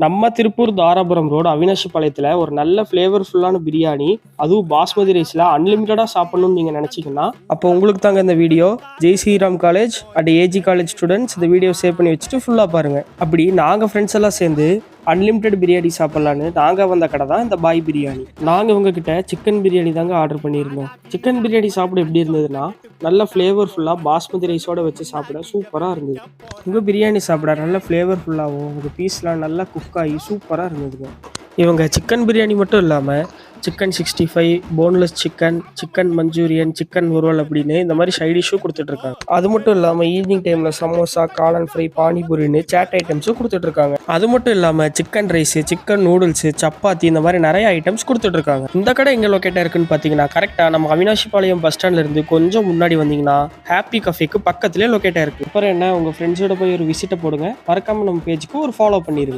நம்ம திருப்பூர் தாராபுரம் ரோடு அவினாஷி பாளையத்தில் ஒரு நல்ல ஃப்ளேவர்ஃபுல்லான பிரியாணி, அதுவும் பாஸ்மதி ரைஸில் அன்லிமிட்டடாக சாப்பிட்ணும்னு நீங்கள் நினச்சிங்கன்னா அப்போ உங்களுக்கு தாங்க இந்த video. Jai Shriram college and AG college students இந்த வீடியோ சேவ் பண்ணி வச்சுட்டு ஃபுல்லாக பாருங்கள். அப்படி நாங்கள் ஃப்ரெண்ட்ஸ் எல்லாம் சேர்ந்து அன்லிமிட்டெட் பிரியாணி சாப்பிட்லான்னு நாங்கள் வந்த கடை தான் இந்த பாய் பிரியாணி. நாங்கள் உங்ககிட்ட சிக்கன் பிரியாணி தாங்க ஆர்டர் பண்ணியிருந்தோம். சிக்கன் பிரியாணி சாப்பிட எப்படி இருந்ததுன்னா, நல்ல ஃப்ளேவர்ஃபுல்லாக பாஸ்மதி ரைஸோடு வச்சு சாப்பிட சூப்பராக இருந்தது. உங்கள் பிரியாணி சாப்பிட நல்ல ஃப்ளேவர்ஃபுல்லாகவும் உங்கள் பீஸ்லாம் நல்லா குக் ஆகி சூப்பராக இருந்ததுங்க. இவங்க சிக்கன் பிரியாணி மட்டும் இல்லாமல் chicken 65, boneless chicken, chicken Manchurian, chicken வறுவல் அப்படின்னு இந்த மாதிரி சைடிஷும் கொடுத்துட்ருக்காங்க. அது மட்டும் இல்லாமல் ஈவினிங் டைமில் சமோசா, காளான் ஃப்ரை, பானிபூரின்னு சேட் ஐட்டம்ஸும் கொடுத்துட்ருக்காங்க. அது மட்டும் இல்லாமல் chicken rice, chicken noodles, chapati இந்த மாதிரி நிறைய ஐட்டம்ஸ் கொடுத்துட்ருக்காங்க. இந்த கடை எங்கே லொக்கேட்டாக இருக்குன்னு பார்த்தீங்கன்னா, கரெக்டாக நம்ம அவினாஷி பாளையம் பஸ் ஸ்டாண்ட்லேருந்து கொஞ்சம் முன்னாடி வந்தீங்கன்னா ஹாப்பி கஃபேக்கு பக்கத்துலேயே லொக்கேட்டாக இருக்குது. அப்புறம் என்ன, உங்கள் ஃப்ரெண்ட்ஸோட போய் ஒரு விசிட்டை போடுங்க. மறக்காமல் நம்ம பேஜுக்கு ஒரு ஃபாலோ பண்ணிடுங்க.